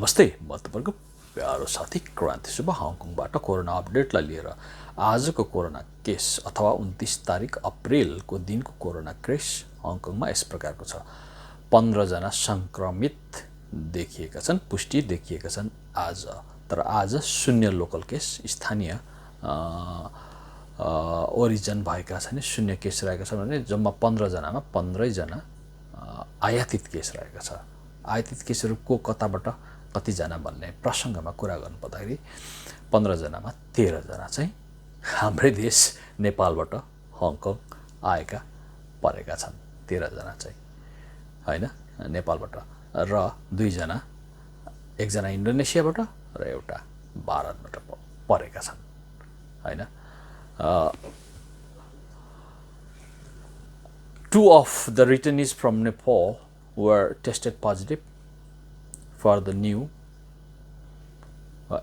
नमस्ते, म तपाईँको प्यारो साथी क्रान्ति सुब्बा हङकङबाट कोरोना अपडेटलाई लिएर आजको कोरोना केस अथवा 29 तारिक अप्रेलको दिनको कोरोना केस हङकङमा यस प्रकारको छ। 15 जना संक्रमित देखिएका छन्, पुष्टि देखिएका छन् आज। तर आज 0 लोकल केस, स्थानीय ओरिजिन भएका छैन, 0 केस रहेका छन् भने जम्मा 15 जनामा 15 जना आयातित केस रहेका छ। आयातित केसहरू को कताबाट कतिजना भन्ने प्रसङ्गमा कुरा गर्नु पर्दाखेरि 15 जनामा 13 जना चाहिँ हाम्रै देश नेपालबाट हङकङ आएका परेका छन्। 13 जना चाहिँ हैन नेपालबाट र 2 जना, एकजना इन्डोनेसियाबाट र एउटा भारतबाट परेका छन् हैन। 2 of the returnees from Nepal were tested positive for the new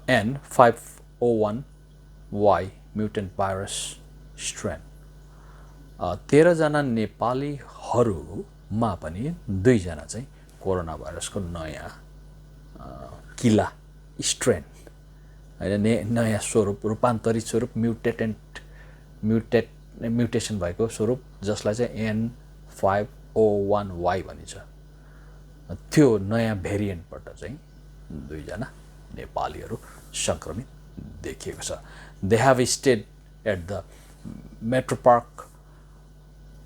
N501Y mutant virus strain. 13 जना नेपालीहरूमा पनि 2 जना चाहिँ कोरोना भाइरसको नयाँ किला स्ट्रेन हैन, नयाँ स्वरूप, रूपान्तरित स्वरूप, म्युटेसन भएको स्वरूप जसलाई चाहिँ N501Y भनिन्छ, त्यो नयाँ भेरिएन्टबाट चाहिँ 2 जना नेपालीहरू संक्रमित देखिएको छ। They have stayed at the Metro Park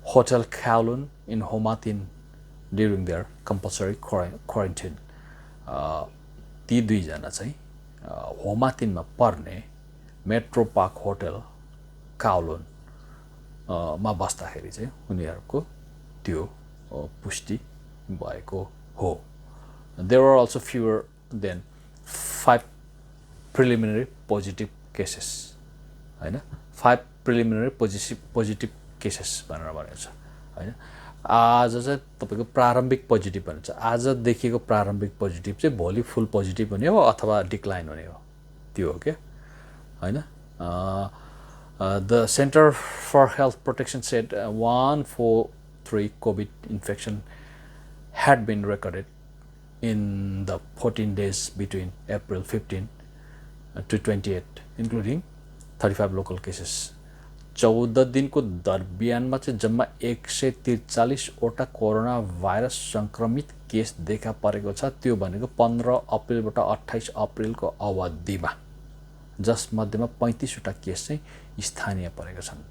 Hotel Kowloon in Homa Tin during their compulsory quarantine. ती 2 जना चाहिँ होमा तिनमा पर्ने मेट्रो पार्क होटल काउलोन मा बस्दाखेरि चाहिँ उनीहरूको त्यो पुष्टि भएको हो। There were also fewer than 5 preliminary positive cases हैन, 5 preliminary positive cases भनेर भनेको छ हैन। आज चाहिँ तपाईको प्रारम्भिक पोजिटिभ भन्छ। आज देखिएको प्रारम्भिक पोजिटिभ चाहिँ भोलि फुल पोजिटिभ हुने हो अथवा डिक्लाइन हुने हो, त्यो हो क्या हैन। The Center for Health Protection said 143 COVID infection had been recorded in the 14 days between April 15 to 28, including 35 local cases. 14 दिनको दरमियानमा चाहिँ जम्मा 143 वटा कोरोना भाइरस संक्रमित केस देखा परेको छ। त्यो भनेको 15 अप्रिलबाट 28 अप्रिलको अवधिमा, जसमध्येमा 35 वटा केस चाहिँ स्थानीय परेका छन्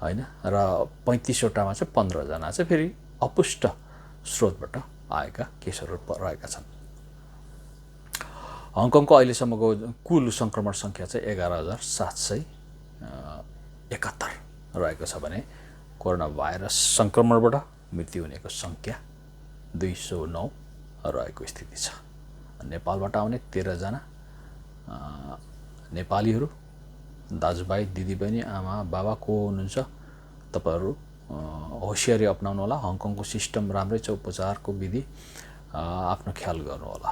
हैन, र 35 वटामा चाहिँ 15 जना चाहिँ फेरि अपुष्ट स्रोतबाट आएका केसहरू रहेका छन्। हङकङको अहिलेसम्मको कुल संक्रमण संख्या चाहिँ 11,771 रहेको छ भने कोरोना भाइरस संक्रमणबाट मृत्यु हुनेको संख्या 209 रहेको स्थिति छ। नेपालबाट आउने 13 जना नेपालीहरू, दाजुभाइ, दिदीबहिनी, आमा बाबा को हुनुहुन्छ तपाईहरु होशियारी अपनाउनु होला। हङकङको सिस्टम राम्रै छ, उपचारको विधि आफ्नो ख्याल गर्नु होला।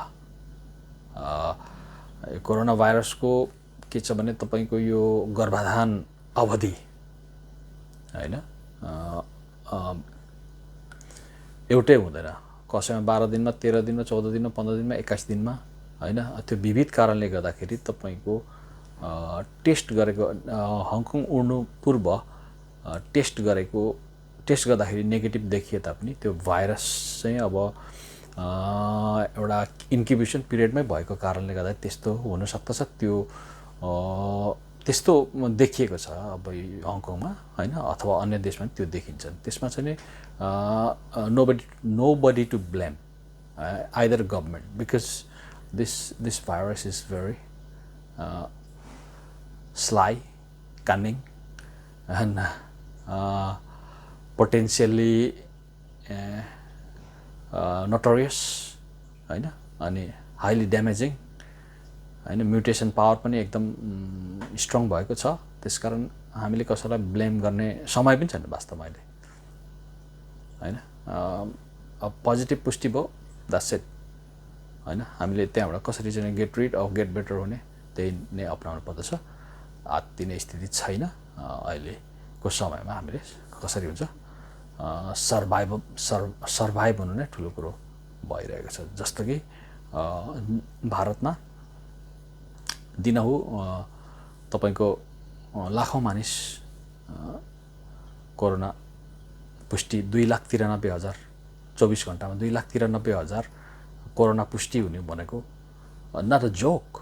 कोरोना भाइरसको के छ भने तपाईको यो गर्भाधान अवधि हैन एउटै हुँदैन। कसैमा 12 दिनमा, 13 दिनमा, 14 दिनमा, 15 दिनमा, 21 दिनमा हैन। त्यो विविध कारणले गर्दाखेरि तपाईको टेस्ट गरेको हङकङ उड्नु पूर्व टेस्ट गर्दाखेरि नेगेटिभ देखिए तापनि त्यो भाइरस चाहिँ अब एउटा इन्क्युबेसन पिरियडमै भएको कारणले गर्दा त्यस्तो हुन सक्दछ। त्यो त्यस्तो देखिएको छ अब हङकङमा हैन, अथवा अन्य देशमा त्यो देखिन्छ। त्यसमा चाहिँ nobody to blame, either government, because this virus is very sly, cunning, and potentially notorious हैन, अनि हाइली ड्यामेजिङ हैन। म्युटेसन पावर पनि एकदम स्ट्रङ भएको छ। त्यसकारण हामीले कसैलाई ब्लेम गर्ने समय पनि छैन वास्तवमा अहिले हैन। अब पोजिटिभ पुष्टि भयो, द्याट्स इट हैन। हामीले त्यहाँबाट कसरी चाहिँ get rid of get better हुने त्यही नै अपनाउनु पर्दछ। आत्तिने स्थिति छैन अहिलेको समयमा। हामीले कसरी हुन्छ सर्भाइभ हुनु नै ठुलो कुरो भइरहेको छ। जस्तो कि भारतमा दिनहु तपाईको लाखौं मानिस कोरोना पुष्टि 2,93,000 24 घण्टामा 2,93,000 कोरोना पुष्टि हुने भनेको नट अ जोक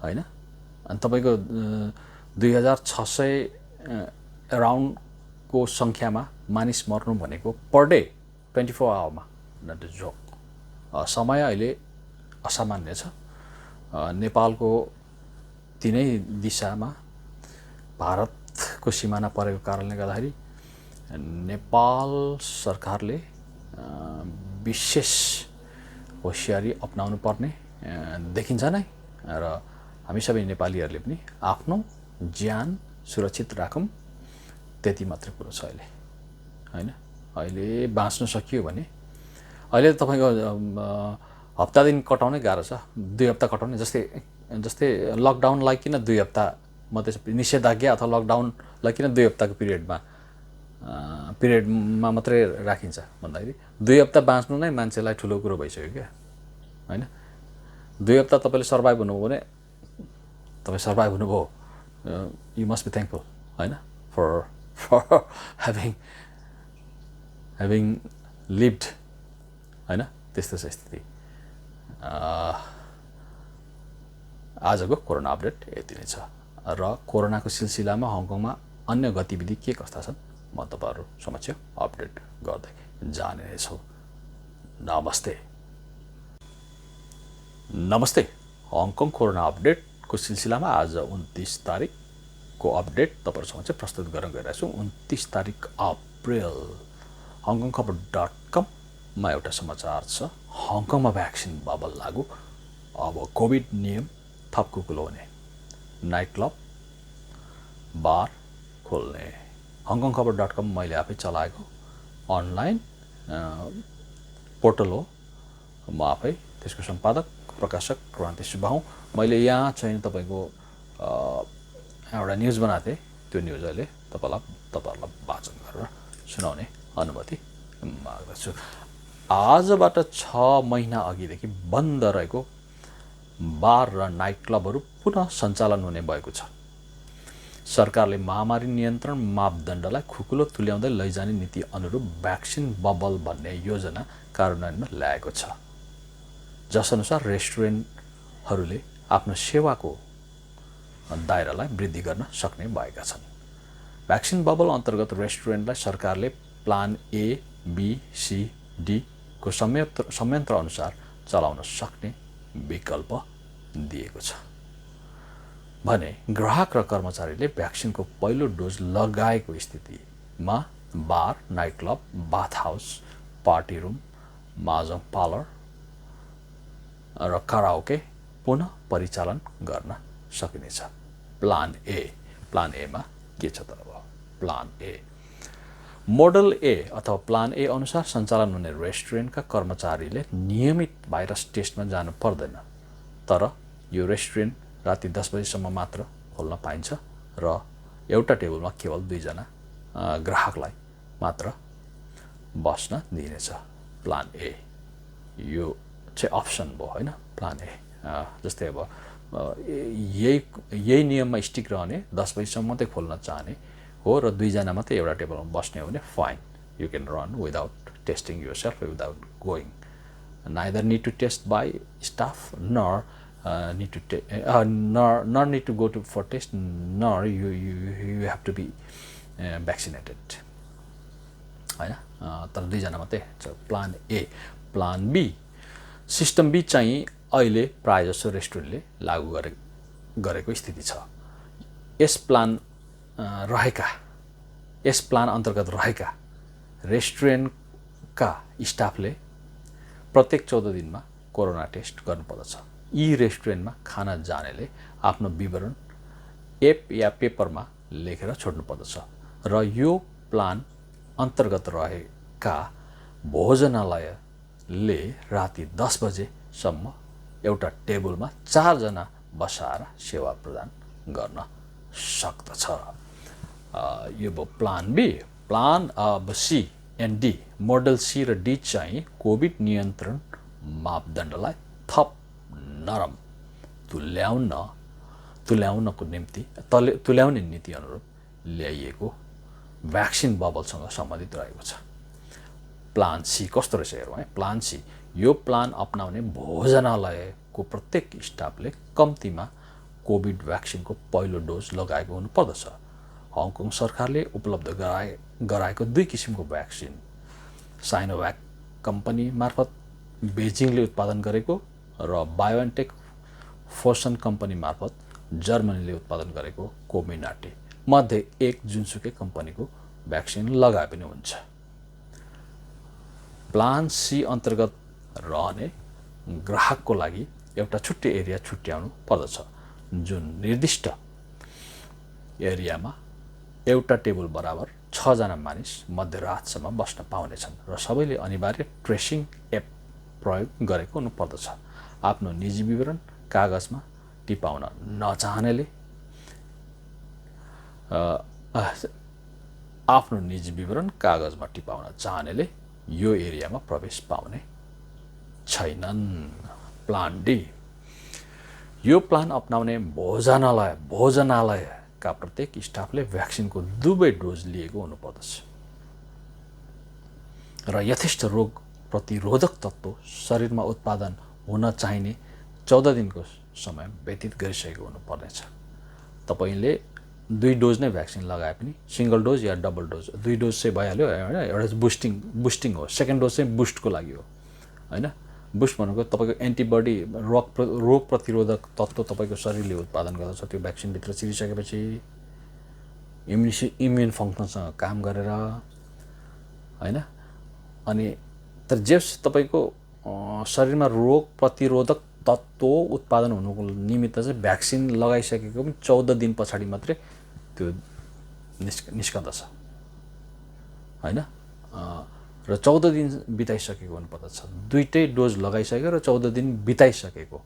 हैन। अनि तपाईको 2,600 अराउन्डको संख्यामा मानिस मर्नु भनेको पर डे 24 आवरमा नट अ जोक। समय अहिले असामान्य छ। नेपालको तीनै दिशामा भारतको सिमाना परेको कारणले गर्दाखेरि नेपाल सरकारले विशेष होशियारी अपनाउनु पर्ने देखिन्छ नै। र हामी सबै नेपालीहरूले पनि आफ्नो ज्यान सुरक्षित राखौँ, त्यति मात्र कुरो छ अहिले हैन। अहिले बाँच्न सकियो भने अहिले तपाईको हप्ता दिन कटाउनै गाह्रो छ। 2 हप्ता कटाउने जस्तै लकडाउनलाई किन 2 हप्ता मात्रै निषेधाज्ञा अथवा लकडाउनलाई किन 2 हप्ताको पिरियडमा मात्रै राखिन्छ भन्दाखेरि 2 हप्ता बाँच्नु नै मान्छेलाई ठुलो कुरो भइसक्यो क्या हैन। 2 हप्ता तपाईले सर्भाइभ हुनुभयो भने तपाई सर्भाइभ हुनुभयो, यु मस्ट बी थ्याङ्कफुल हैन फर having lived हैन। त्यस्तो छ स्थिति। आजको कोरोना अपडेट यति नै छ। र कोरोनाको सिलसिलामा हङकङमा अन्य गतिविधि के कस्ता छन् म तपाईहरु समक्ष अपडेट गर्दै जाने नै छु। नमस्ते। हङकङ कोरोना अपडेटको सिलसिलामा आज 29 तारिकको अपडेट तपाईहरु समक्ष प्रस्तुत गर्न गइरहेको छु। 29 तारिक अप्रिल hongkongkhबर.com मा एउटा समाचार छ। हङकङमा भ्याक्सिन बबल लागू, अब कोभिड नियम थप कुकुलो हुने, नाइट क्लब बार खोल्ने। hongkongkhबर.com मैले आफै चलाएको अनलाइन पोर्टल हो। म आफै त्यसको सम्पादक प्रकाशक क्रान्ति सुब्बा हुँ। मैले यहाँ चाहिँ तपाईको एउटा न्यूज बनाएको थिएँ। त्यो न्यूज अहिले तपाईहरुलाई वाचन गरेर सुनाउने अनुमति माग्दछु। आजबाट 6 महिना अघिदेखि बन्द रहेको बार र नाइट क्लबहरू पुनः सञ्चालन हुने भएको छ। सरकारले महामारी नियन्त्रण मापदण्डलाई खुकुलो तुल्याउँदै लैजाने नीति अनुरूप भ्याक्सिन बबल भन्ने योजना कार्यान्वयनमा ल्याएको छ, जसअनुसार रेस्टुरेन्टहरूले आफ्नो सेवाको दायरालाई वृद्धि गर्न सक्ने भएका छन्। भ्याक्सिन बबल अन्तर्गत रेस्टुरेन्टलाई सरकारले plan A, B, C, D को संयन्त्र अनुसार चलाउन सक्ने विकल्प दिएको छ भने ग्राहक र कर्मचारीले भ्याक्सिनको पहिलो डोज लगाएको स्थितिमा बार, नाइट क्लब, बाथ हाउस, पार्टी रुम, माजङ पार्लर र कराओके पुनः परिचालन गर्न सकिनेछ। प्लान एमा के छ त अब प्लान ए? मोडल ए अथवा प्लान ए अनुसार सञ्चालन हुने रेस्टुरेन्टका कर्मचारीले नियमित भाइरस टेस्टमा जानु पर्दैन, तर यो रेस्टुरेन्ट राति 10 बजेसम्म मात्र खोल्न पाइन्छ र एउटा टेबलमा केवल 2 जना ग्राहकलाई मात्र बस्न दिइनेछ। प्लान ए यो चाहिँ अप्सन भयो हैन। प्लान ए जस्तै अब यही नियममा स्टिक रहने, 10 बजेसम्म मात्रै खोल्न चाहने हो र 2 जना मात्रै एउटा टेबलमा बस्ने हो भने fine, you can run without testing yourself, without going, neither need to test by staff nor need to go for test, nor you have to be vaccinated हैन। तर 2 जना मात्रै plan A. Plan B system B चाहिँ अहिले प्राय जसो रेस्टुरेन्टले लागू गरेको स्थिति छ। यस प्लान अन्तर्गत रहेका रेस्टुरेन्टका स्टाफले प्रत्येक 14 दिनमा कोरोना टेस्ट गर्नुपर्दछ। यी रेस्टुरेन्टमा खाना जानेले आफ्नो विवरण एप या पेपरमा लेखेर छोड्नुपर्दछ र यो प्लान अन्तर्गत रहेका भोजनालयले राति 10 बजेसम्म एउटा टेबलमा 4 जना बसाएर सेवा प्रदान गर्न सक्दछ। यो भयो प्लान बी। प्लान अब C and D. Model C र डी चाहिँ कोभिड नियन्त्रण मापदण्डलाई थप नरम तुल्याउनको निम्ति तुल्याउने नीति अनुरूप ल्याइएको भ्याक्सिन बबलसँग सम्बन्धित रहेको छ। प्लान सी कस्तो रहेछ हेरौँ है। प्लान सी, यो प्लान अपनाउने भोजनालयको प्रत्येक स्टाफले कम्तीमा कोभिड भ्याक्सिनको पहिलो डोज लगाएको हुनुपर्दछ। हङकङ सरकारले उपलब्ध गराएको 2 किसिमको भ्याक्सिन, साइनोभ्याक कम्पनी मार्फत बेजिङले उत्पादन गरेको र बायोएनटेक फोसन कम्पनी मार्फत जर्मनीले उत्पादन गरेको कोमिनाटी मध्ये एक जुनसुकै कम्पनीको भ्याक्सिन लगाए पनि हुन्छ। प्लान सी अन्तर्गत रहने ग्राहकको लागि एउटा छुट्टै एरिया छुट्याउनु पर्दछ, जुन निर्दिष्ट एरियामा एउटा टेबल बराबर 6 जना मानिस मध्यरातसम्म बस्न पाउनेछन् र सबैले अनिवार्य ट्रेसिङ एप प्रयोग गरेको हुनुपर्दछ। आफ्नो निजी विवरण कागजमा टिपाउन नचाहनेले यो एरियामा प्रवेश पाउने छैनन्। प्लान डी, यो प्लान अपनाउने भोजनालयका प्रत्येक स्टाफले भ्याक्सिनको 2 डोज लिएको हुनुपर्दछ र यथेष्ट रोग प्रतिरोधक तत्त्व शरीरमा उत्पादन हुन चाहिने 14 दिनको समय व्यतीत गरिसकेको हुनुपर्नेछ। तपाईले 2 डोज नै भ्याक्सिन लगाए पनि सिंगल डोज या डबल डोज, 2 डोज चाहिँ भइहाल्यो हैन। एउटा बुस्टिङ हो, सेकेन्ड डोज चाहिँ बुस्टको लागि हो हैन। बुस्ट भनेको तपाईको एन्टिबडी रोग प्रतिरोधक तत्त्व तपाईको शरीरले उत्पादन गर्दछ। त्यो भ्याक्सिन भित्र छिरिसकेपछि इम्युन फङ्क्सनसँग काम गरेर हैन। अनि तर जेस तपाईको शरीरमा रोग प्रतिरोधक तत्त्व उत्पादन हुनुको निमित्त चाहिँ भ्याक्सिन लगाइसकेको पनि 14 दिन पछाडि मात्रै त्यो निस्कँदछ हैन। र 14 दिन बिताइसकेको हुनुपर्दछ। 2टै डोज लगाइसकेको र 14 दिन बिताइसकेको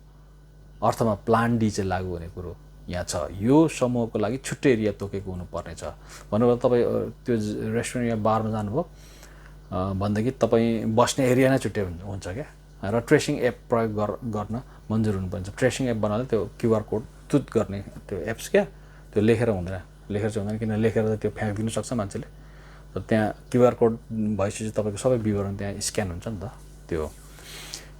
अर्थमा प्लान डी चाहिँ लागू हुने कुरो यहाँ छ। यो समूहको लागि छुट्टै एरिया तोकेको हुनुपर्नेछ। भन्नुभयो तपाईँ त्यो रेस्टुरेन्ट या बारमा जानुभयो भन्दाखेरि तपाईँ बस्ने एरिया नै छुट्टै हुन्छ क्या। र ट्रेसिङ एप प्रयोग गर्न मन्जुर हुनुपर्छ। ट्रेसिङ एप बनाउँदा त्यो क्युआर कोड तुत गर्ने त्यो एप्स क्या, त्यो लेखेर हुँदैन। लेखेर चाहिँ हुँदैन, किन लेखेर त त्यो फ्याँकिदिनु सक्छ मान्छेले। र त्यहाँ क्युआर कोड भएपछि तपाईँको सबै विवरण त्यहाँ स्क्यान हुन्छ नि त। त्यो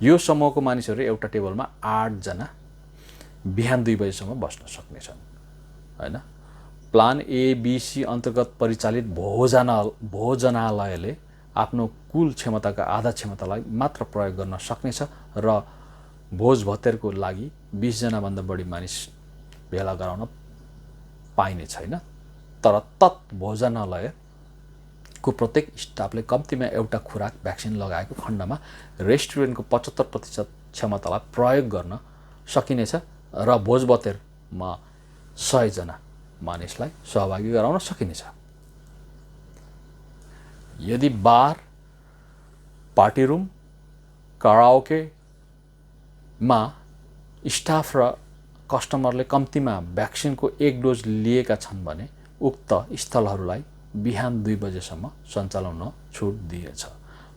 यो समूहको मानिसहरू एउटा टेबलमा 8 जना बिहान 2 बजेसम्म बस्न सक्नेछन् हैन। प्लान एबिसी अन्तर्गत परिचालित भोजनालयले आफ्नो कुल क्षमताका आधा क्षमतालाई मात्र प्रयोग गर्न सक्नेछ र भोज भतेरको लागि 20 जनाभन्दा बढी मानिस भेला गराउन पाइने छैन। तर तत् भोजनालयको प्रत्येक स्टाफले कम्तीमा एउटा खुराक भ्याक्सिन लगाएको खण्डमा रेस्टुरेन्टको 75% क्षमतालाई प्रयोग गर्न सकिनेछ र भोज भतेरमा 100 जना मानिसलाई सहभागी गराउन सकिनेछ। यदि बार, पार्टी रुम, कराओकेमा स्टाफ र कस्टमरले कम्तीमा भ्याक्सिनको 1 डोज लिएका छन् भने उक्त स्थलहरूलाई बिहान 2 बजेसम्म सञ्चालन हुन छुट दिइनेछ।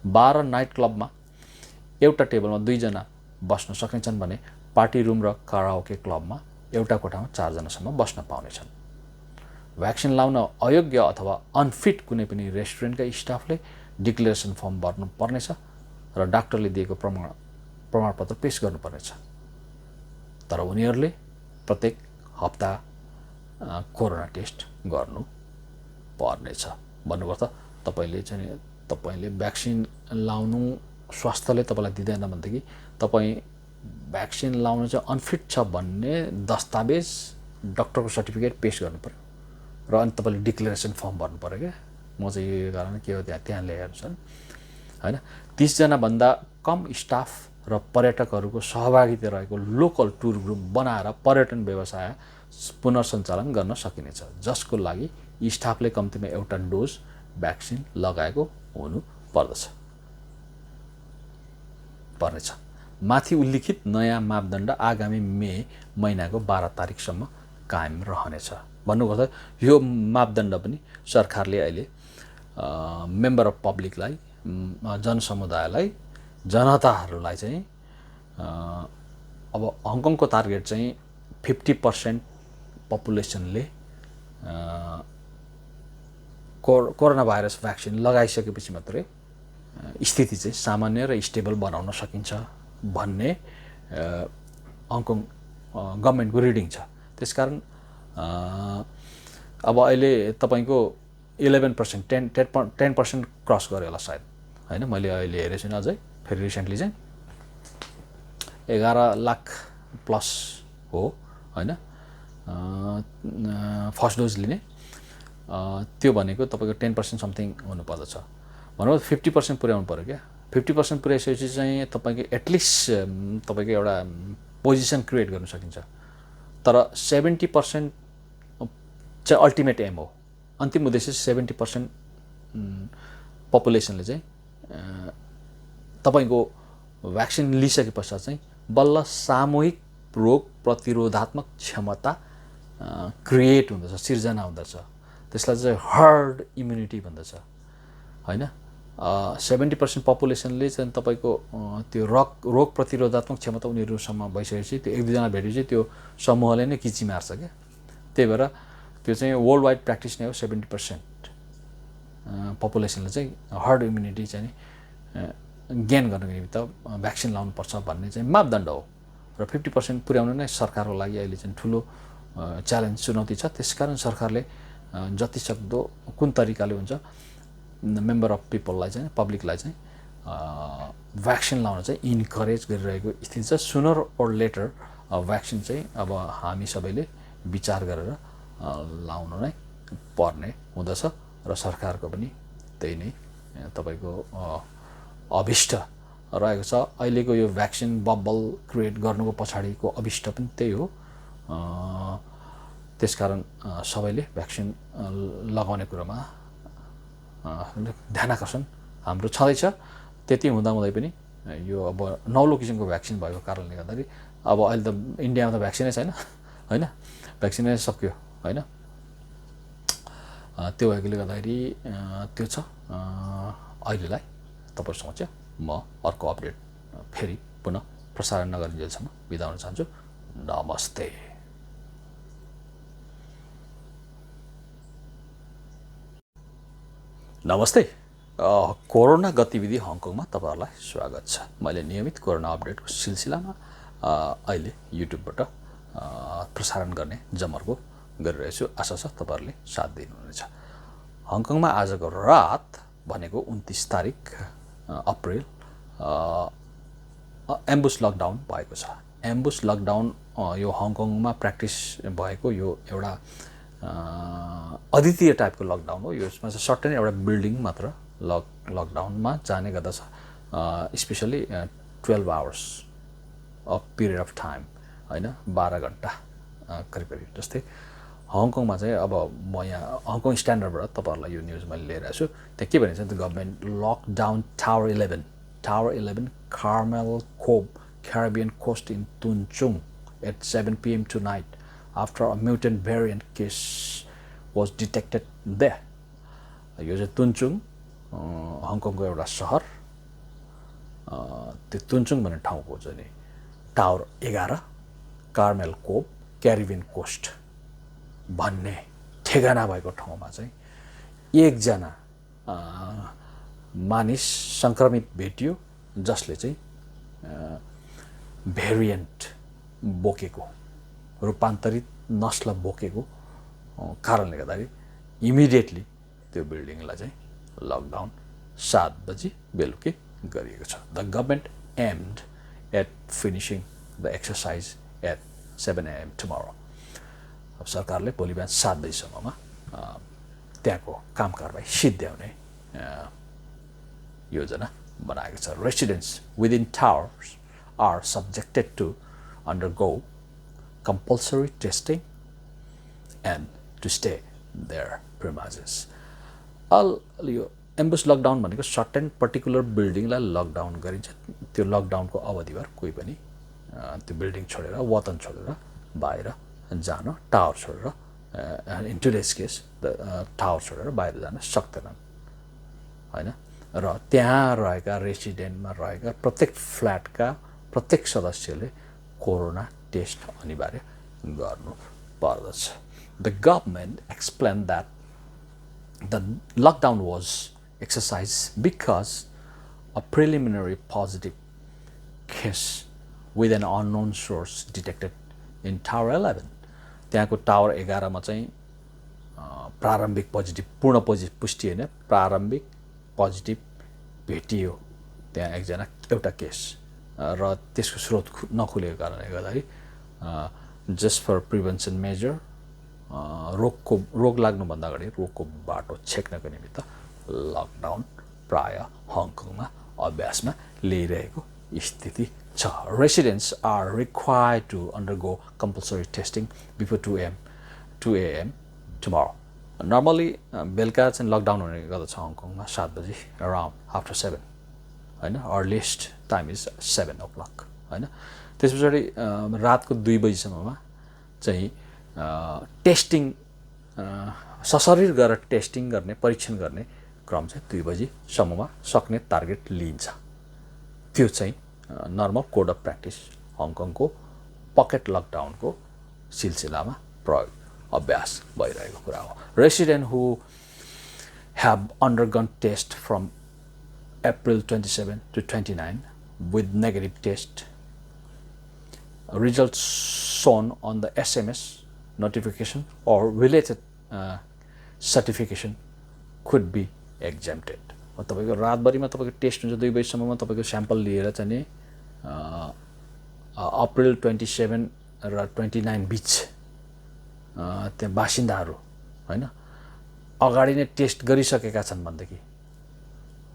बार र नाइट क्लबमा एउटा टेबलमा 2 जना बस्न सक्नेछन् भने पार्टी रुम र कराओके क्लबमा एउटा कोठामा 4 जनासम्म बस्न पाउनेछन्। भ्याक्सिन लाउन अयोग्य अथवा अनफिट कुनै पनि रेस्टुरेन्टका स्टाफले डिक्लेरेसन फर्म भर्नु पर्नेछ र डाक्टरले दिएको प्रमाणपत्र पेश गर्नुपर्नेछ। तर उनीहरूले प्रत्येक हप्ता कोरोना टेस्ट गर्नु पर्नेछ। भन्नुभयो त तपाईले भ्याक्सिन लाउनु स्वास्थ्यले तपाईलाई दिँदैन भनेदेखि तपाईँ भ्याक्सिन लाउन चाहिँ अनफिट छ भन्ने दस्तावेज डाक्टरको सर्टिफिकेट पेश गर्नु पर्यो र अनि तपाईले डिक्लेरेसन फर्म भर्नु पर्यो क्या। म चाहिँ यो कारण के हो त्यहाँ लेखेर छन् हैन। 30 जना भन्दा कम स्टाफ र पर्यटकहरूको सहभागिता रहेको लोकल टुर ग्रुप बनाएर पर्यटन व्यवसाय पुनर्सञ्चालन गर्न सकिनेछ, जसको लागि स्टाफले कम्तीमा एउटा डोज भ्याक्सिन लगाएको हुनु पर्नेछ। माथि उल्लिखित नयाँ मापदण्ड आगामी मे महिनाको 12 तारिकसम्म कायम रहनेछ। भन्नुपर्दा यो मापदण्ड पनि सरकारले अहिले मेम्बर अफ पब्लिकलाई जनसमुदायलाई जनताहरूलाई चाहिँ अब हङकङको टार्गेट चाहिँ 50% पपुलेसनले कोरोना भाइरस भ्याक्सिन लगाइसकेपछि मात्रै स्थिति चाहिँ सामान्य र स्टेबल बनाउन सकिन्छ भन्ने हङकङ गभर्मेन्टको रिडिङ छ। त्यसकारण अब अहिले तपाईँको 11% 10% क्रस गर्यो होला सायद होइन, मैले अहिले हेरेको छुइनँ अझै, फेरि रिसेन्टली चाहिँ 11 लाख प्लस हो होइन फर्स्ट डोज लिने। त्यो भनेको तपाईँको 10% समथिङ हुनुपर्दछ, भनौँ 50% पुर्याउनु पऱ्यो क्या। 50% पुर्याइसकेपछि चाहिँ तपाईँको एटलिस्ट तपाईँको एउटा पोजिसन क्रिएट गर्न सकिन्छ। तर 70% चाहिँ अल्टिमेट एम हो, अन्तिम उद्देश्य 70% पपुलेसनले चाहिँ तपाईँको भ्याक्सिन लिइसके पश्चात चाहिँ बल्ल सामूहिक रोग प्रतिरोधात्मक क्षमता क्रिएट हुँदछ, सिर्जना हुँदछ। त्यसलाई चाहिँ हर्ड इम्युनिटी भन्दछ होइन। 70% पपुलेसनले चाहिँ तपाईँको त्यो रोग प्रतिरोधात्मक क्षमता उनीहरूसम्म भइसकेपछि त्यो एक दुईजना भेटेपछि त्यो समूहले नै किची मार्छ क्या। त्यही भएर त्यो चाहिँ वर्ल्ड वाइड प्र्याक्टिस नै हो। 70% पपुलेसनले चाहिँ हर्ड इम्युनिटी चाहिँ गेन गर्नको निमित्त भ्याक्सिन लाउनुपर्छ भन्ने चाहिँ मापदण्ड हो र 50% पुर्याउनु नै सरकारको लागि अहिले चाहिँ ठुलो च्यालेन्ज चुनौती छ। त्यसकारण सरकारले जतिसक्दो कुन तरिकाले हुन्छ मेम्बर अफ पिपललाई चाहिँ पब्लिकलाई चाहिँ भ्याक्सिन लाउन चाहिँ इन्करेज गरिरहेको स्थिति छ। सुनर ओर लेटर भ्याक्सिन चाहिँ अब हामी सबैले विचार गरेर लाउनु नै पर्ने हुँदछ र सरकारको पनि त्यही नै तपाईँको अभिष्ट रहेको छ। अहिलेको यो भ्याक्सिन बबल क्रिएट गर्नुको पछाडिको अभिष्ट पनि त्यही हो। त्यसकारण सबैले भ्याक्सिन लगाउने कुरामा ध्यानाकर्षण हाम्रो छँदैछ। त्यति हुँदाहुँदै पनि यो अब नौलो किसिमको भ्याक्सिन भएको कारणले गर्दाखेरि अब अहिले त इन्डियामा त भ्याक्सिनै छैन होइन, भ्याक्सिनै सक्यो होइन। त्यो भएकोले गर्दाखेरि त्यो छ। अहिलेलाई तपाईँ समक्ष म अर्को अपडेट फेरि पुनः प्रसारण नगरिन्जेलसम्म बिदा हुन चाहन्छु। नमस्ते। नमस्ते। कोरोना गतिविधि हङकङमा तपाईँहरूलाई स्वागत छ। मैले नियमित कोरोना अपडेटको सिलसिलामा अहिले युट्युबबाट प्रसारण गर्ने जमर्को गरिरहेको छु। आशा छ तपाईँहरूले साथ दिनुहुनेछ। हङकङमा आजको रात भनेको 29 तारिक अप्रिल एम्बुस लकडाउन भएको छ। एम्बुस लकडाउन यो हङकङमा प्र्याक्टिस भएको यो एउटा अद्वितीय टाइपको लकडाउन हो। यसमा चाहिँ सर्टेन एउटा बिल्डिङ मात्र लकडाउनमा जाने गर्दछ, specially 12 hours of period of time होइन, 12 घन्टा करिब करिब जस्तै। हङकङमा चाहिँ अब म यहाँ हङकङ स्ट्यान्डर्डबाट तपाईँहरूलाई यो न्युज मैले लिएर आएको छु। त्यहाँ के भनिन्छ त government lockdown tower 11 Carmel कोभ Caribbean coast in Tunchung at 7 p.m. tonight after a mutant variant case was detected there. यो चाहिँ तुन्चुङ हङकङको एउटा सहर, त्यो तुन्चुङ भन्ने ठाउँको चाहिँ नि tower 11 Carmel Cove Caribbean Coast भन्ने ठेगाना भएको ठाउँमा चाहिँ एकजना मानिस सङ्क्रमित भेटियो जसले चाहिँ भेरिएन्ट बोकेको, रूपान्तरित नस्ल बोकेको कारणले गर्दाखेरि इमिडिएटली त्यो बिल्डिङलाई चाहिँ लकडाउन 7 बजी बेलुकी गरिएको छ। The government aimed at finishing the exercise at 7 AM tomorrow. अब सरकारले भोलि बिहान 7 बजीसम्ममा त्यहाँको काम कारबाही सिद्ध्याउने योजना बनाएको छ। Residents within towers are subjected to undergo compulsory testing and to stay their premises. यो एम्बुस लकडाउन भनेको सर्टेन पर्टिकुलर बिल्डिङलाई लकडाउन गरिन्छ। त्यो लकडाउनको अवधिभर कोही पनि त्यो बिल्डिङ छोडेर वतन छोडेर बाहिर जान, टावर छोडेर in today's case the tower छोडेर बाहिर जान सक्दैनन् होइन। र त्यहाँ रहेका रेसिडेन्टमा रहेका प्रत्येक फ्ल्याटका प्रत्येक सदस्यले कोरोना टेस्ट अनिवार्य गर्नु पर्दछ. The government explain that the lockdown was exercise because a preliminary positive case with an unknown source detected in tower 11. त्यहाँको टावर 11 मा चाहिँ प्रारम्भिक पोजिटिभ, पूर्ण पुष्टि होइन, प्रारम्भिक पोजिटिभ भेटियो त्यहाँ एकजना एउटा केस र त्यसको स्रोत नखुलेको कारणले गर्दाखेरि जस्ट फर प्रिभेन्सन मेजर रोग लाग्नुभन्दा अगाडि रोगको बाटो छेक्नको निमित्त लकडाउन प्राय हङकङमा अभ्यासमा ल्याइरहेको स्थिति छ. Residents are required to undergo compulsory testing before 2 AM tomorrow. Normally बेलुका चाहिँ लकडाउन हुने गर्दछ हङकङमा 7 बजी अराउन्ड आफ्टर 7 होइन. अर्लिएस्ट टाइम इज 7 o'clock होइन. त्यस पछाडि रातको 2 बजीसम्ममा चाहिँ टेस्टिङ सशरीर गरेर टेस्टिङ गर्ने, परीक्षण गर्ने क्रम चाहिँ 2 बजीसम्ममा सक्ने टार्गेट लिइन्छ. त्यो चाहिँ नर्मल कोड अफ प्र्याक्टिस हङकङको पकेट लकडाउनको सिलसिलामा प्रयोग अभ्यास भइरहेको कुरा हो. Resident who have undergone test from April 27 to 29 with negative test results shown on the SMS notification or related certification could be exempted. तपाईको रातभरिमा तपाईको टेस्ट हुन्छ 2 बजीसम्ममा तपाईको स्याम्पल लिएर चाहिँ नि अप्रिल 27 र 29 बीच त्यहाँ बासिन्दाहरू हैन अगाडि नै टेस्ट गरिसकेका छन् भनेदेखि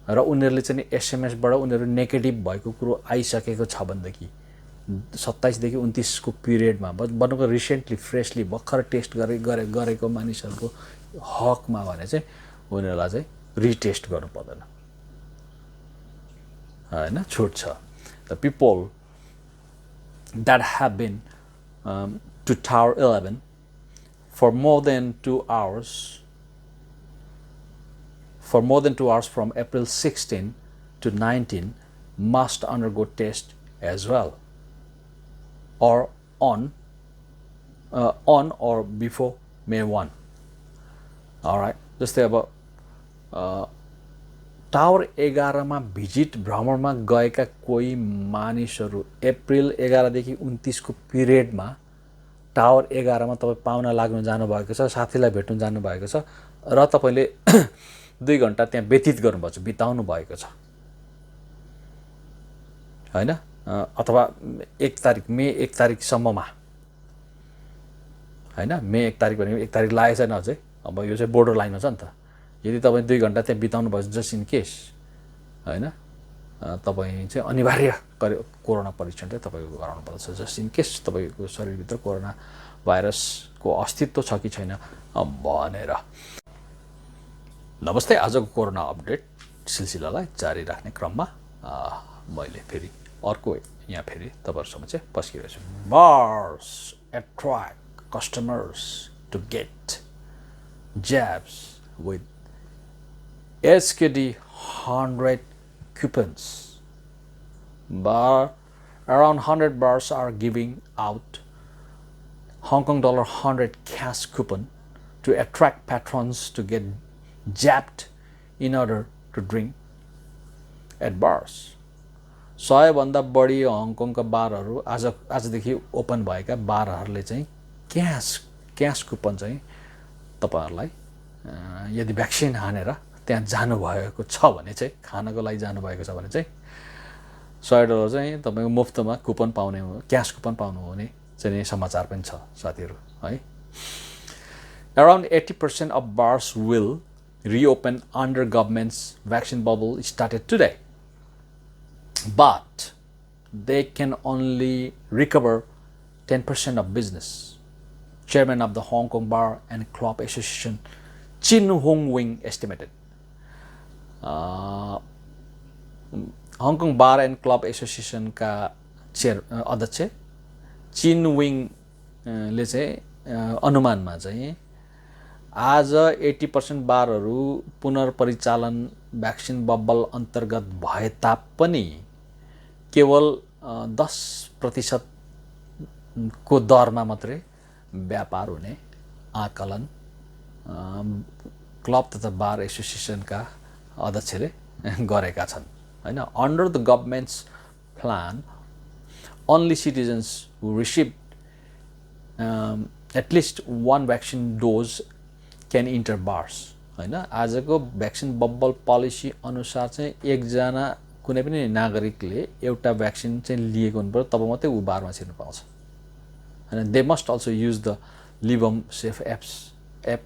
र उनीहरुले चाहिँ एसएमएस बाट उनीहरु नेगेटिभ भएको कुरो आइसकेको छ भनेदेखि 27 देखि 29 को पिरियडमा बनेको रिसेन्टली फ्रेशली भर्खर टेस्ट गरेको मानिसहरुको हकमा भने चाहिँ उनीहरुलाई चाहिँ रिटेस्ट गर्नु पर्दैन हैन छुट छ. The people that have been to Tower 11 for more than 2 hours from April 16 to 19 must undergo test as well or on or before May 1. All right, जस्तै अब टावर 11 मा भिजिट भ्रमणमा गएका कोही मानिसहरू अप्रिल 11 देखि 29 को पिरियडमा टावर 11 मा तपाई पाउना लाग्न जानु भएको छ, साथीलाई भेट्न जानु भएको छ र तपाईले 2 घण्टा त्यहाँ व्यतीत गर्नुभएको छ, बिताउनु भएको छ हैन, अथवा 1 तारिक मे 1 तारिक सम्ममा हैन, मे 1 तारिक भनेको 1 तारिक लागेछ छैन अझै, अब यो चाहिँ बोर्डर लाइनमा छ नि त. यदि तपाई 2 घण्टा त्यहाँ बिताउनु भएको जस्ट इन केस हैन, तपाई चाहिँ अनिवार्य कोरोना परीक्षण चाहिँ तपाईको गराउनु पर्छ जस्ट इन केस तपाईको शरीरभित्र कोरोना भाइरसको अस्तित्व छ कि छैन भनेर. नमस्ते, आजको कोरोना अपडेट सिलसिलालाई जारी राख्ने क्रममा मैले फेरि अर्को यहाँ फेरि तपाईहरु समक्ष पस्किरहेको छु. Bars attract customers to get jabs with SKD 100 coupons. Around 100 bars are giving out Hong Kong dollar 100 cash coupon to attract patrons to get jabbed in order to drink at bars. 100 भन्दा बढी हङकङका बारहरू आजदेखि open भएका बारहरूले चाहिँ cash coupon चाहिँ तपाईहरुलाई यदि vaccine हानेर त्यहाँ जानु भएको छ भने चाहिँ खानको लागि जानु भएको छ भने चाहिँ $100 चाहिँ तपाईको मुफ्तमा कुपन पाउने हो, क्याश कुपन पाउनु हुने चाहिँ समाचार पनि छ साथीहरु है. Around 80% of bars will reopen under government's vaccine bubble started today, but they can only recover 10% of business. Chairman of the Hong Kong Bar and Club Association, Chin Hong Wing, estimated. Hong Kong Bar and Club Association का अध्यक्ष चिन wing ले चाहिँ अनुमानमा चाहिँ आज 80% बारहरू पुनर्परिचालन vaccine Babbal अन्तर्गत भए तापनि केवल 10% को दरमा मात्रै व्यापार हुने आकलन क्लब तथा बार एसोसिएसनका अध्यक्षले गरेका छन् हैन. Under the government's plan only citizens who received at least one vaccine dose can enter bars. हैन. आजको भ्याक्सिन बब्बल पोलिसी अनुसार चाहिँ एकजना कुनै पनि नागरिकले एउटा भ्याक्सिन चाहिँ लिएको हुनुपर्छ तब मात्रै ऊ बारमा छिर्न पाउँछ. हैन. They must also use the leave home safe app.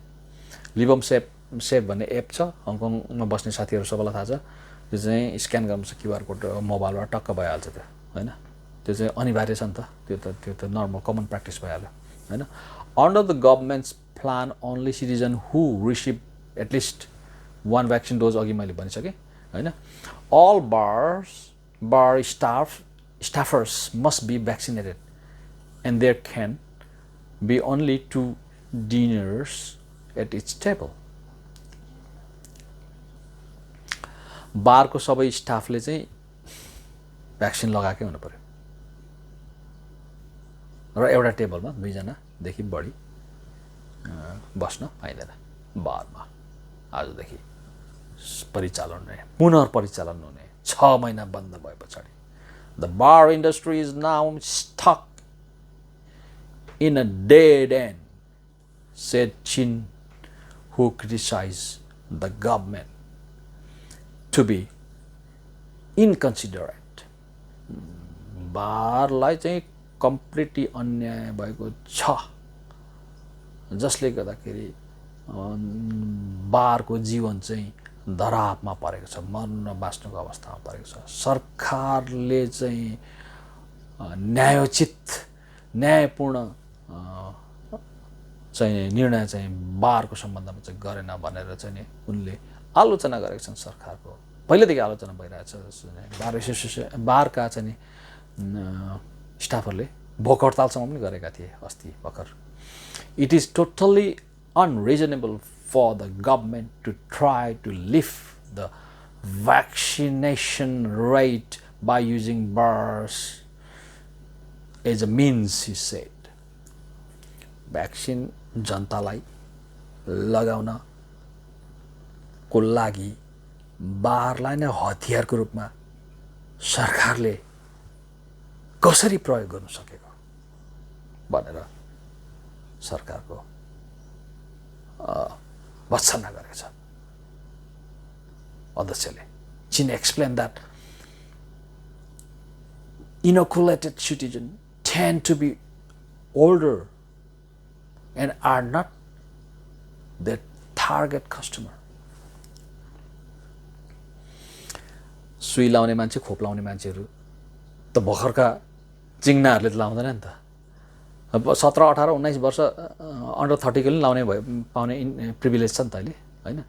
Leave home safe भन्ने एप छ. हङकङमा बस्ने साथीहरू सबैलाई थाहा छ. त्यो चाहिँ स्क्यान गर्नुपर्छ क्युआर कोड मोबाइलबाट टक्क भइहाल्छ त्यो. हैन. त्यो चाहिँ अनिवार्य छ नि त. त्यो त नर्मल कमन प्र्याक्टिस भइहाल्यो. हैन. Under the government's plan only citizen who receive at least one vaccine dose अघि मैले भनिसकेँ हैन. All bar staffers must be vaccinated and there can be only 2 diners at each table. बारको सबै स्टाफले चाहिँ भ्याक्सिन लगाएकै हुनु पर्यो र एउटा टेबलमा 2 जनादेखि बढी बस्न पाइँदैन बारमा. आजदेखि परिचालन हुने पुनर्परिचालन हुने 6 महिना बन्द भए पछाडि. The bar industry is now stuck in a dead end, said Chin who criticise the government to be inconsiderate. बारलाई चाहिँ कम्प्लिटली अन्याय भएको छ, जसले गर्दाखेरि बारको जीवन चाहिँ धरापमा परेको छ, मर्न बाँच्नुको अवस्थामा परेको छ. सरकारले चाहिँ न्यायपूर्ण चाहिँ निर्णय चाहिँ बारको सम्बन्धमा चाहिँ गरेन भनेर चाहिँ उनले आलोचना गरेका छन्. सरकारको पहिलेदेखि आलोचना भइरहेछ. बार एसोसिएसन बारका चाहिँ स्टाफहरूले भोक हडतालसम्म पनि गरेका थिए अस्ति भर्खर. It is totally unreasonable for the government to try to lift the vaccination rate by using bars as a means, he said. Vaccine जनतालाई लगाउन को लागि बारलाई नै हतियारको रूपमा सरकारले कसरी प्रयोग गर्न सकेको भनेर सरकारको भत्सना गरेको छ अध्यक्षले. चिन explained that inoculated citizens tend to be older and are not their target customer. सुई लाउने मान्छे, खोप लाउने मान्छेहरू त भर्खरका चिङ्नाहरूले त लाउँदैन नि त. अब 17, 18, 19 वर्ष अन्डर 30 को लाउने पाउने प्रिभिलेज छ नि त अहिले हैन.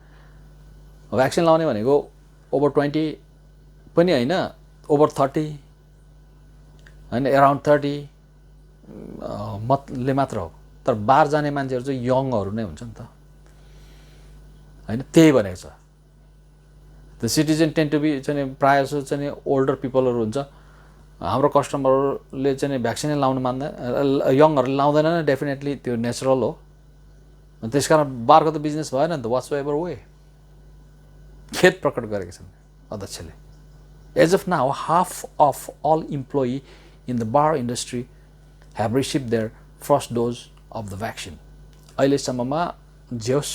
भ्याक्सिन लाउने भनेको ओभर 20 पनि हैन, ओभर 30 हैन, अराउन्ड 30 मतले मात्र हो. तर बार जाने मान्छेहरू चाहिँ यङहरू नै हुन्छ नि त हैन. त्यही भनेको छ. द सिटिजन टेन्ड टु बी चाहिँ प्रायः जसो चाहिँ ओल्डर पिपलहरू हुन्छ. हाम्रो कस्टमरहरूले चाहिँ भ्याक्सिनै लाउनु मान्दैन, यङहरूले लाउँदैन नै. डेफिनेटली त्यो नेचुरल हो. त्यसकारण बारको त बिजनेस भएन नि त. वाट्स एभर वे खेद प्रकट गरेका छन् अध्यक्षले. As of now half of all employee in the bar industry have receive their first dose of the vaccine. अहिलेसम्ममा जेहोस्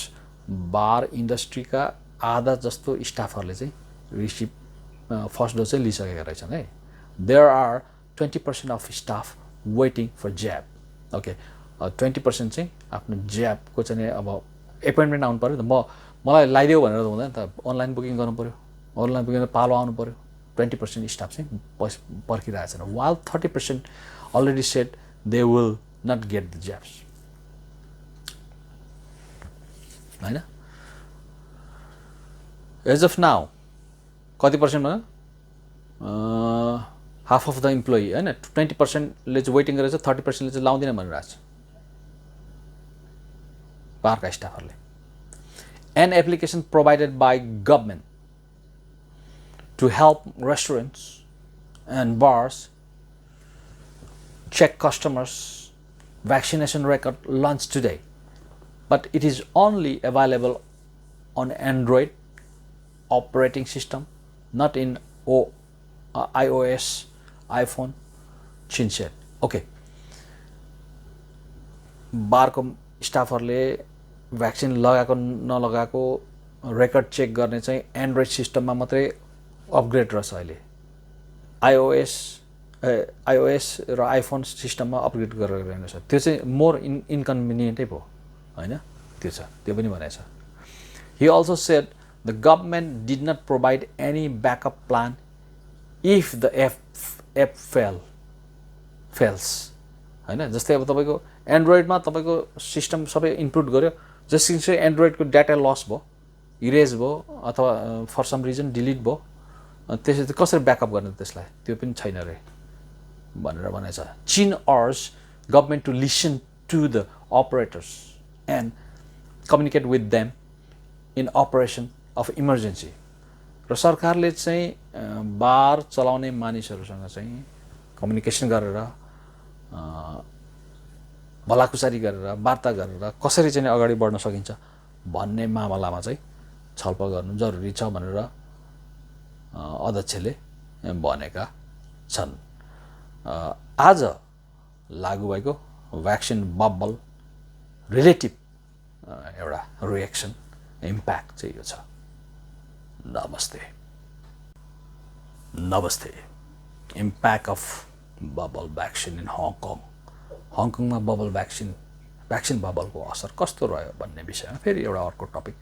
बार इन्डस्ट्रीका आधा जस्तो स्टाफहरूले चाहिँ रिसिभ फर्स्ट डोज चाहिँ लिइसकेका रहेछन् है. There are 20% of staff waiting for jab. Okay, 20% चाहिँ आफ्नो ज्याबको चाहिँ अब एपोइन्टमेन्ट आउनु पर्यो नि त. मलाई लगाइदेऊ भनेर त हुँदैन त. अनलाइन बुकिङ गर्नु पर्यो. अनलाइन बुकिङ पालो आउनु पर्यो. 20% स्टाफ चाहिँ पर्खिरहेछन्. While 30% already said they will not get the jabs. हैन. As of now कति पर्सेन्ट भयो? हाफ अफ द इम्प्लोइ हैन. 20%ले चाहिँ वेटिङ गरेछ, 30%ले चाहिँ लाउँदैन भनिरहेको छ बारका स्टाफहरूले. An application provided by government to help restaurants and bars check customers' vaccination record launched today, but it is only available on Android operating system, not in iOS, iPhone, Chinshet. Okay. बारको स्टाफहरुले vaccine लगाएको नलगाएको record check गर्ने चाहिँ Android सिस्टममा मात्रै upgrade रहेछ अहिले iOS र आइफोन सिस्टममा अपग्रेड गरेर रहेछ त्यो चाहिँ मोर इन्कन्भिनियन्टै भयो हैन त्यो छ त्यो पनि भनेछ He also said the government did not provide any backup plan if the app fails हैन जस्तै अब तपाईको एन्ड्रोइडमा तपाईको सिस्टम सबै इनपुट गर्यो जसले चाहिँ एन्ड्रोइडको डाटा लस भयो इरेज भयो अथवा फर सम रिजन डिलिट भयो त्यसले कसरी ब्याकअप गर्ने त्यसलाई त्यो पनि छैन रे भनेर भनेछ चीन urge government to listen to the operators and communicate with them in operation of emergency र सरकारले चाहिँ बार चलाउने मानिसहरुसँग चाहिँ कम्युनिकेसन गरेर भलाकुसारी गरेर वार्ता गरेर कसरी चाहिँ अगाडि बढ्न सकिन्छ भन्ने मामलामा चाहिँ छलफल गर्नु जरुरी छ भनेर अध्यक्षले भनेका छन् आज लागू भएको भ्याक्सिन बबल रिलेटिभ एउटा रिएक्सन इम्प्याक्ट चाहिँ यो छ नमस्ते impact of bubble vaccine in Hong Kong हङकङमा बबल भ्याक्सिन बबलको असर कस्तो रह्यो भन्ने विषयमा फेरि एउटा अर्को टपिक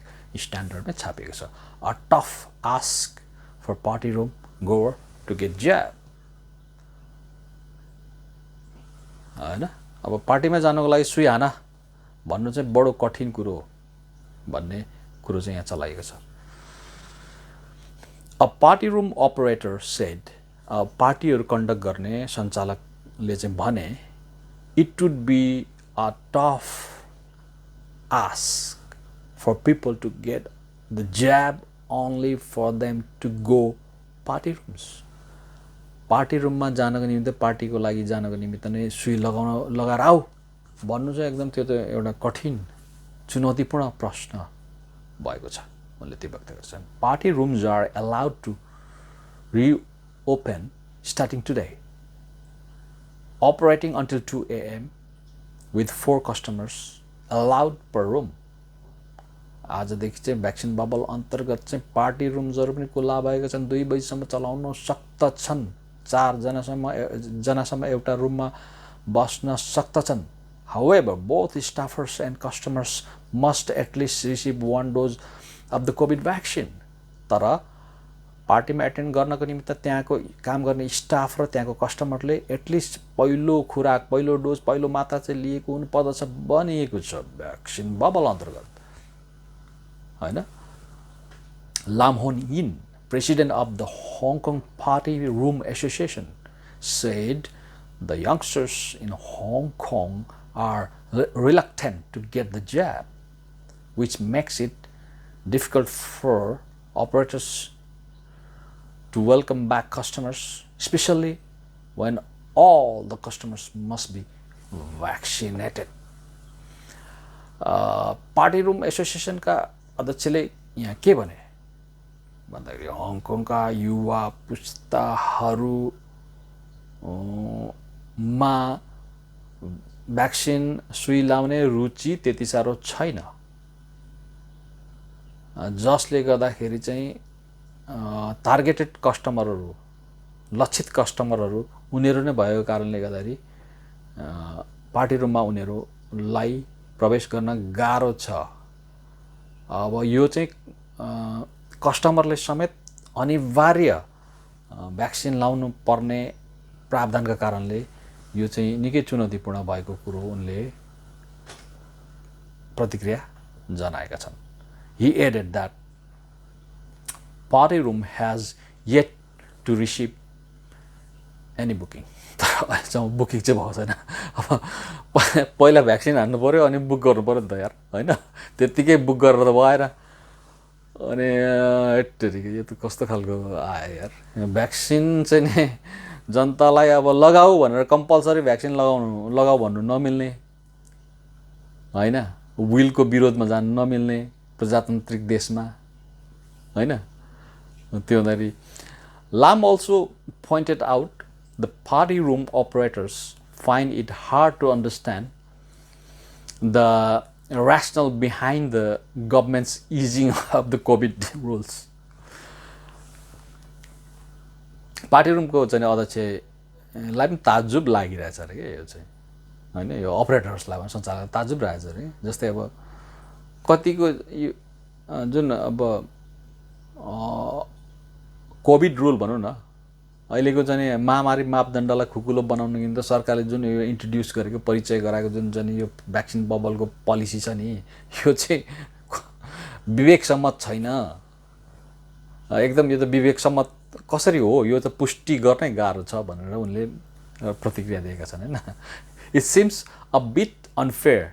स्ट्यान्डर्डमै छापेको छ a tough ask for party room goer to get jab हैन अब पार्टीमा जानको लागि सुई हाना भन्नु चाहिँ बडो कठिन कुरो हो भन्ने कुरो चाहिँ यहाँ चलाइएको छ a party room operator said पार्टीहरु कन्डक्ट गर्ने सञ्चालकले चाहिँ भने it would be a tough ask for people to get the jab only for them to go party rooms. Party रुममा जानको निमित्त पार्टीको लागि जानको निमित्त नै सुई लगाएर आऊ भन्नु चाहिँ एकदम त्यो त एउटा कठिन चुनौतीपूर्ण प्रश्न भएको छ उनले त्यो व्यक्त गर्छन् party rooms are allowed to reopen starting today operating until 2 a.m. with 4 customers allowed per room. आजदेखि चाहिँ भ्याक्सिन बबल अन्तर्गत चाहिँ पार्टी रुम्सहरु पनि खुला भएका छन् 2 बजेसम्म चलाउन सक्दछन् 4 जनासम्म एउटा रुममा बस्न सक्दछन् However, both staffers and customers must at least receive 1 dose of the COVID vaccine. तर पार्टीमा एटेन्ड गर्नको निमित्त त्यहाँको काम गर्ने स्टाफ र त्यहाँको कस्टमरले एटलिस्ट पहिलो खुराक पहिलो डोज पहिलो मात्रा चाहिँ लिएको हुनुपर्दछ भनिएको छ भ्याक्सिन बबल अन्तर्गत हैन लाम होन in president of the Hong Kong Party Room Association said the youngsters in Hong Kong are reluctant to get the jab, which makes it difficult for operators to welcome back customers, especially when all the customers must be vaccinated. Party Room Association का अध्यक्षले यहाँ के भने भन्दाखेरि हङकङका युवा पुस्ताहरू मा vaccine सुई लाउने रुचि त्यति साह्रो छैन जसले गर्दाखेरि चाहिँ टार्गेटेड कस्टमरहरू लक्षित कस्टमरहरू उनीहरू नै भएको कारणले गर्दाखेरि पार्टी रुममा उनीहरूलाई प्रवेश गर्न गाह्रो छ अब यो चाहिँ कस्टमरले समेत अनिवार्य भ्याक्सिन लाउनु पर्ने प्रावधानका कारणले यो चाहिँ निकै चुनौतीपूर्ण भएको कुरो उनले प्रतिक्रिया जनाएका छन् He added that party room has yet to receive any booking. तर बुकिङ चाहिँ भएको छैन अब पहिला भ्याक्सिन हान्नु पर्यो अनि बुक गर्नु पर्यो नि त यार हैन त्यतिकै बुक गरेर त भएन अनि हेट्टेरिक यो त कस्तो खालको आयो यार, भ्याक्सिन चाहिँ नि जनतालाई अब लगाऊ भनेर कम्पलसरी भ्याक्सिन लगाऊ भन्नु नमिल्ने होइन, विलको विरोधमा जानु नमिल्ने प्रजातान्त्रिक देशमा होइन। त्यो हुँदाखेरि Lam also pointed out the party room operators find it hard to understand the rationale behind the government's easing of the COVID rules. Party रुमको चाहिँ अध्यक्षलाई पनि ताजुब लागिरहेछ अरे क्या यो चाहिँ होइन, यो अपरेटर्सलाई पनि सञ्चालक ताजुब रहेछ अरे। जस्तै अब कतिको यो जुन अब कोभिड रुल भनौँ न, अहिलेको चाहिँ महामारी मापदण्डलाई खुकुलो बनाउनु निम्ति सरकारले जुन यो इन्ट्रोड्युस गरेको परिचय गराएको जुन चाहिँ यो भ्याक्सिन बबलको पोलिसी छ नि, यो चाहिँ विवेकसम्मत छैन एकदम। यो त विवेकसम्मत कसरी हो, यो त पुष्टि गर्नै गाह्रो छ भनेर उनले प्रतिक्रिया दिएका छन् होइन। It seems a bit unfair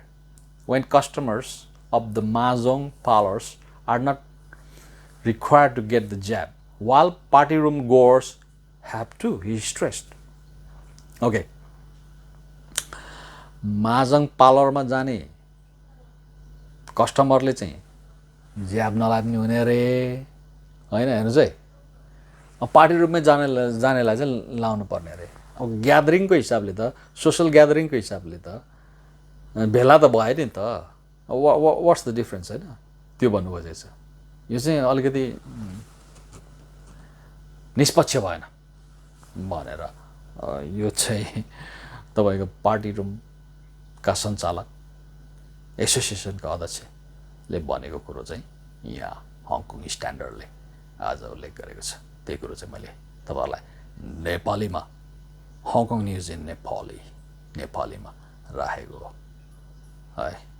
when customers of the mahjong parlors are not required to get the jab, while party room goers have to, he stressed. Okay. mahjong पार्लरमा जाने कस्टमरले चाहिँ ज्याब नलाग्ने हुने अरे होइन। हेर्नुहोस् है, अब पार्टी रुममै जानेलाई चाहिँ लाउनु पर्ने अरे। अब ग्यादरिङको हिसाबले त, सोसल ग्यादरिङको हिसाबले त भेला त भयो नि त, वाट्स द डिफरेन्स होइन, त्यो भन्नु खोजेको छ। यो चाहिँ अलिकति निष्पक्ष भएन भनेर यो चाहिँ तपाईँको पार्टी रुमका सञ्चालक एसोसिएसनका अध्यक्षले भनेको कुरो चाहिँ यहाँ हङकङ स्ट्यान्डर्डले आज उल्लेख गरेको छ। त्यही कुरो चाहिँ मैले तपाईँहरूलाई नेपालीमा हङकङ न्युज इन नेपालीमा राखेको है।